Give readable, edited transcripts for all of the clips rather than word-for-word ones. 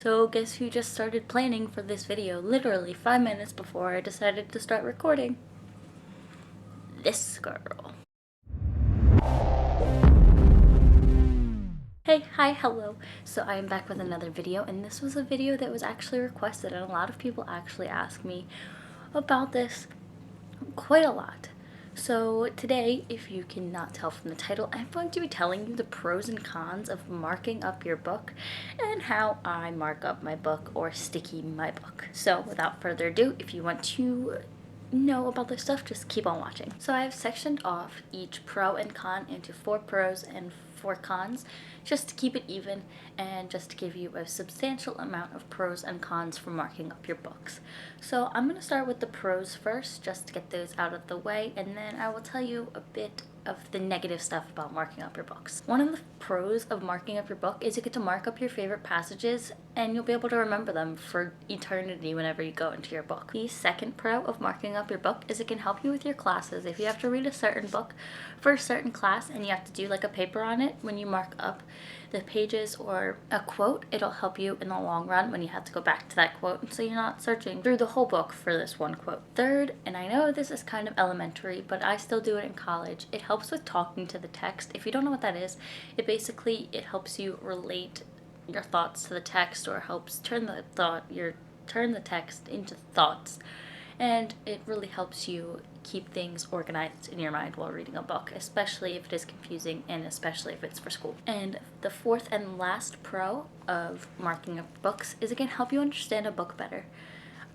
So guess who just started planning for this video literally 5 minutes before I decided to start recording? This girl. Hey, hi, hello. So I am back with another video, and this was a video that was actually requested, and a lot of people actually ask me about this quite a lot. So today, if you cannot tell from the title, I'm going to be telling you the pros and cons of marking up your book and how I mark up my book or sticky my book. So without further ado, if you want to know about this stuff, just keep on watching. So I have sectioned off each pro and con into 4 pros and 4 cons, just to keep it even and just to give you a substantial amount of pros and cons for marking up your books. So I'm going to start with the pros first, just to get those out of the way, and then I will tell you a bit of the negative stuff about marking up your books. One of the pros of marking up your book is you get to mark up your favorite passages and you'll be able to remember them for eternity whenever you go into your book. The second pro of marking up your book is it can help you with your classes. If you have to read a certain book for a certain class and you have to do like a paper on it, when you mark up the pages or a quote, it'll help you in the long run when you have to go back to that quote, so you're not searching through the whole book for this one quote. Third, and I know this is kind of elementary, but I still do it in college, it helps with talking to the text. If you don't know what that is, it helps you relate your thoughts to the text, or helps turn the text into thoughts, and it really helps you keep things organized in your mind while reading a book, especially if it is confusing and especially if it's for school. And the fourth and last pro of marking up books is it can help you understand a book better.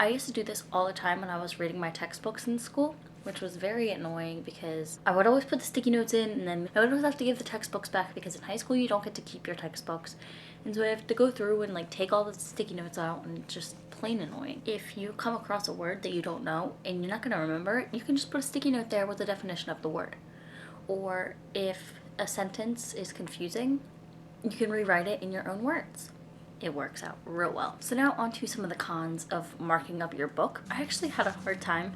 I used to do this all the time when I was reading my textbooks in school, which was very annoying because I would always put the sticky notes in and then I would always have to give the textbooks back, because in high school you don't get to keep your textbooks. And so I have to go through and like take all the sticky notes out, and it's just plain annoying. If you come across a word that you don't know and you're not going to remember it, you can just put a sticky note there with the definition of the word. Or if a sentence is confusing, you can rewrite it in your own words. It works out real well. So now on to some of the cons of marking up your book. I actually had a hard time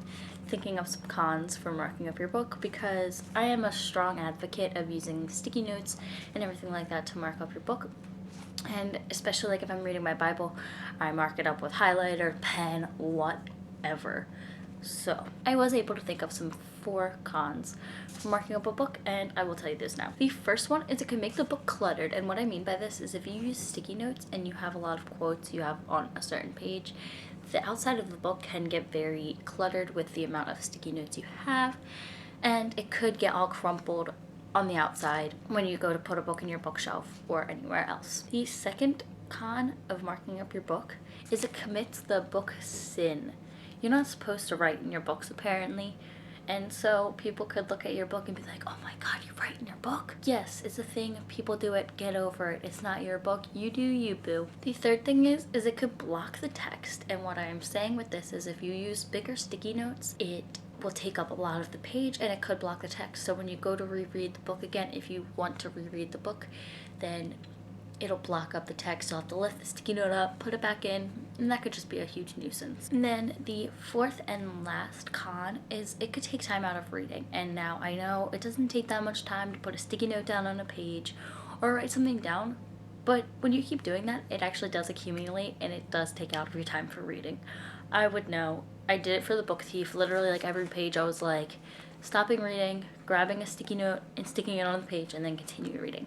thinking of some cons for marking up your book, because I am a strong advocate of using sticky notes and everything like that to mark up your book. And especially like if I'm reading my Bible, I mark it up with highlighter, pen, whatever. So I was able to think of some 4 cons for marking up a book, and I will tell you this now. The first one is it can make the book cluttered, and what I mean by this is if you use sticky notes and you have a lot of quotes you have on a certain page, the outside of the book can get very cluttered with the amount of sticky notes you have, and it could get all crumpled on the outside when you go to put a book in your bookshelf or anywhere else. The second con of marking up your book is it commits the book sin. You're not supposed to write in your books, apparently, and so people could look at your book and be like, oh my god, you write in your book? Yes, it's a thing, people do it, get over it, it's not your book, you do you, boo. The third thing is it could block the text, and what I am saying with this is if you use bigger sticky notes, it will take up a lot of the page and it could block the text. So when you go to reread the book again, if you want to reread the book, then it'll block up the text. You'll have to lift the sticky note up, put it back in, and that could just be a huge nuisance. And then the fourth and last con is it could take time out of reading. And now I know it doesn't take that much time to put a sticky note down on a page or write something down, but when you keep doing that, it actually does accumulate and it does take out of your time for reading. I would know. I did it for the book thief. Literally, like every page I was like stopping reading, grabbing a sticky note and sticking it on the page, and then continue reading.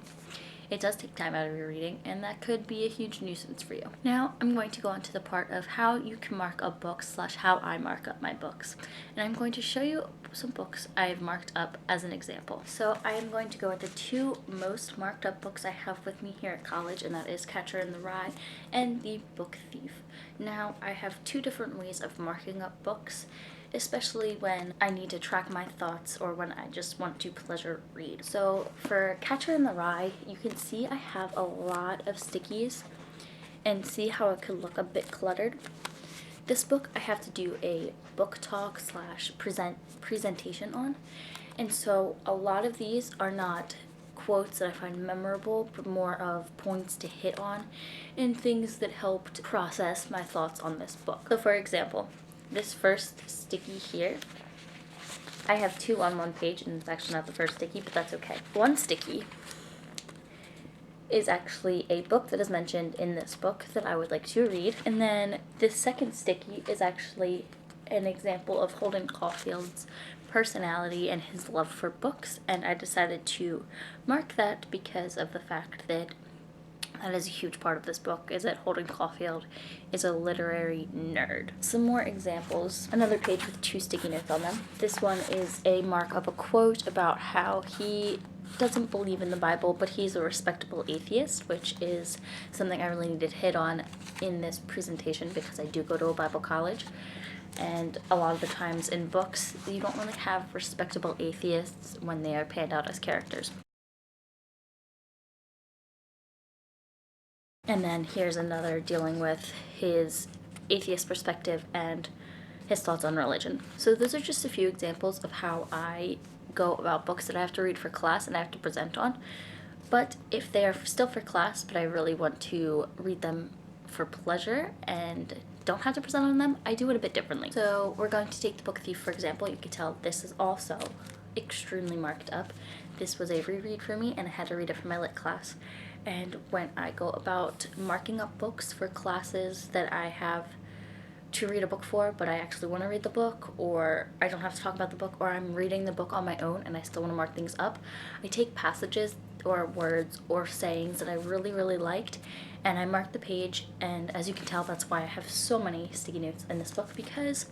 It does take time out of your reading, and that could be a huge nuisance for you. Now I'm going to go on to the part of how you can mark up books / how I mark up my books. And I'm going to show you some books I've marked up as an example. So I am going to go with the 2 most marked up books I have with me here at college, and that is Catcher in the Rye and The Book Thief. Now I have 2 different ways of marking up books, especially when I need to track my thoughts or when I just want to pleasure read. So for Catcher in the Rye, you can see I have a lot of stickies, and see how it could look a bit cluttered. This book I have to do a book talk / presentation on, and so a lot of these are not quotes that I find memorable, but more of points to hit on and things that helped process my thoughts on this book. So for example, this first sticky here, I have 2 on one page, and it's actually not the first sticky, but that's okay. One sticky is actually a book that is mentioned in this book that I would like to read. And then this second sticky is actually an example of Holden Caulfield's personality and his love for books, and I decided to mark that because of the fact that that is a huge part of this book, is that Holden Caulfield is a literary nerd. Some more examples. Another page with 2 sticky notes on them. This one is a mark of a quote about how he doesn't believe in the Bible, but he's a respectable atheist, which is something I really needed to hit on in this presentation because I do go to a Bible college. And a lot of the times in books, you don't really have respectable atheists when they are panned out as characters. And then here's another dealing with his atheist perspective and his thoughts on religion. So those are just a few examples of how I go about books that I have to read for class and I have to present on. But if they are still for class, but I really want to read them for pleasure and don't have to present on them, I do it a bit differently. So we're going to take The Book Thief, for example. You can tell this is also extremely marked up. This was a reread for me and I had to read it for my lit class. And when I go about marking up books for classes that I have to read a book for, but I actually want to read the book, or I don't have to talk about the book, or I'm reading the book on my own and I still want to mark things up, I take passages or words or sayings that I really, really liked and I mark the page. And as you can tell, that's why I have so many sticky notes in this book, because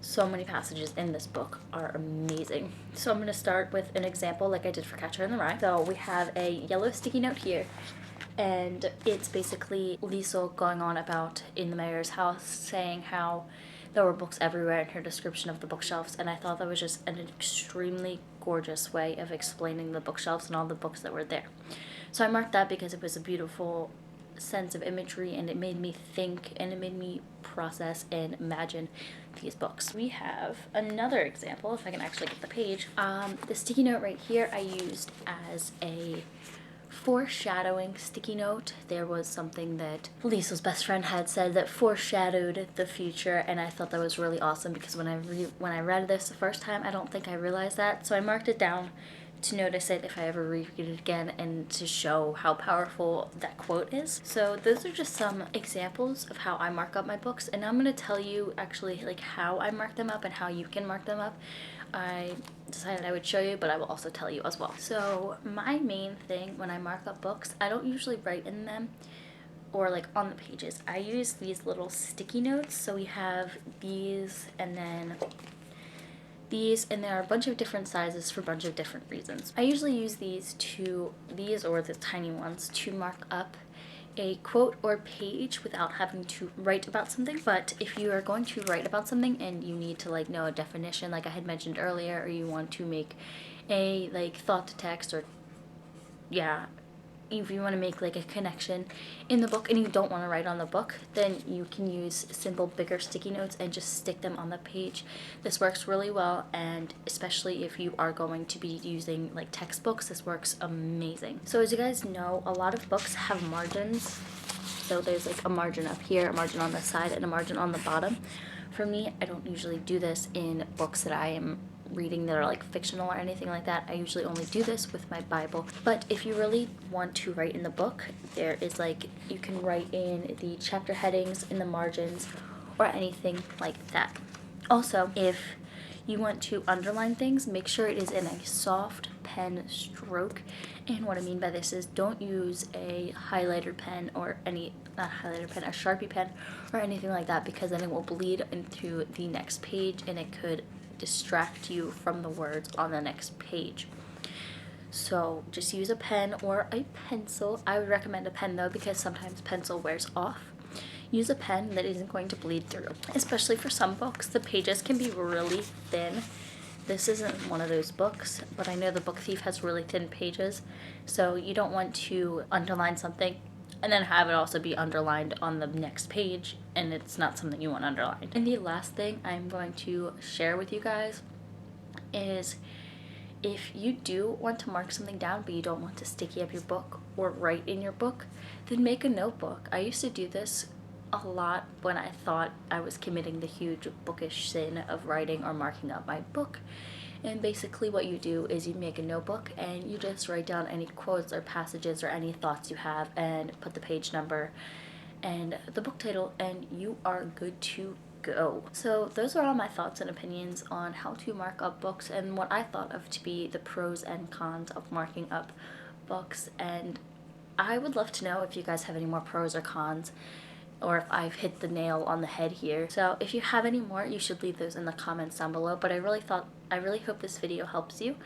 so many passages in this book are amazing. So I'm going to start with an example like I did for Catcher in the Rye. So we have a yellow sticky note here, and it's basically Liesel going on about in the mayor's house saying how there were books everywhere in her description of the bookshelves, and I thought that was just an extremely gorgeous way of explaining the bookshelves and all the books that were there. So I marked that because it was a beautiful sense of imagery and it made me think and it made me process and imagine these books. We have another example, if I can actually get the page. The sticky note right here I used as a foreshadowing sticky note. There was something that Liesel's best friend had said that foreshadowed the future, and I thought that was really awesome because when I read this the first time, I don't think I realized that. So I marked it down to notice it if I ever read it again and to show how powerful that quote is. So those are just some examples of how I mark up my books, and I'm going to tell you actually like how I mark them up and how you can mark them up. I decided I would show you, but I will also tell you as well. So my main thing when I mark up books, I don't usually write in them or like on the pages. I use these little sticky notes. So we have these and then these, and there are a bunch of different sizes for a bunch of different reasons. I usually use these or the tiny ones to mark up a quote or page without having to write about something. But if you are going to write about something and you need to like know a definition like I had mentioned earlier, or you want to make a like thought to text, or if you want to make like a connection in the book and you don't want to write on the book, then you can use simple bigger sticky notes and just stick them on the page. This works really well, and especially if you are going to be using like textbooks, this works amazing. So as you guys know, a lot of books have margins. So there's like a margin up here, a margin on the side, and a margin on the bottom. For me, I don't usually do this in books that I am reading that are like fictional or anything like that. I usually only do this with my Bible. But if you really want to write in the book, there is like, you can write in the chapter headings in the margins or anything like that. Also, if you want to underline things, make sure it is in a soft pen stroke. And what I mean by this is don't use a highlighter pen or a Sharpie pen or anything like that, because then it will bleed into the next page and it could distract you from the words on the next page. So just use a pen or a pencil. I would recommend a pen though, because sometimes pencil wears off. Use a pen that isn't going to bleed through, especially for some books. The pages can be really thin. This isn't one of those books, but I know The Book Thief has really thin pages, so you don't want to underline something and then have it also be underlined on the next page, and it's not something you want underlined. And the last thing I'm going to share with you guys is, if you do want to mark something down but you don't want to sticky up your book or write in your book, then make a notebook. I used to do this a lot when I thought I was committing the huge bookish sin of writing or marking up my book. And basically what you do is you make a notebook and you just write down any quotes or passages or any thoughts you have and put the page number and the book title, and you are good to go. So those are all my thoughts and opinions on how to mark up books and what I thought of to be the pros and cons of marking up books. And I would love to know if you guys have any more pros or cons, or if I've hit the nail on the head here. So if you have any more, you should leave those in the comments down below. But I really hope this video helps you.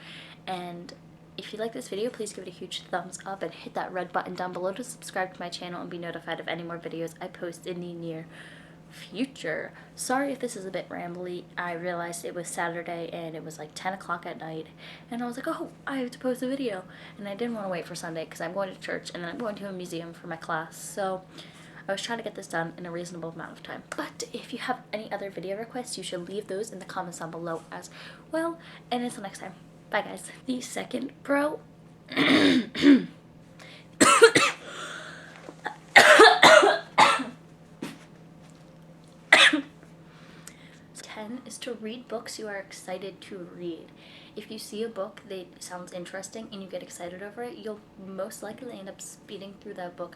And if you like this video, please give it a huge thumbs up and hit that red button down below to subscribe to my channel and be notified of any more videos I post in the near future. Sorry if this is a bit rambly. I realized it was Saturday and it was like 10 o'clock at night, and I was like, oh, I have to post a video, and I didn't want to wait for Sunday because I'm going to church and then I'm going to a museum for my class. So I was trying to get this done in a reasonable amount of time. But if you have any other video requests, you should leave those in the comments down below as well. And until next time, bye guys. The second pro 10 is to read books you are excited to read. If you see a book that sounds interesting and you get excited over it, you'll most likely end up speeding through that book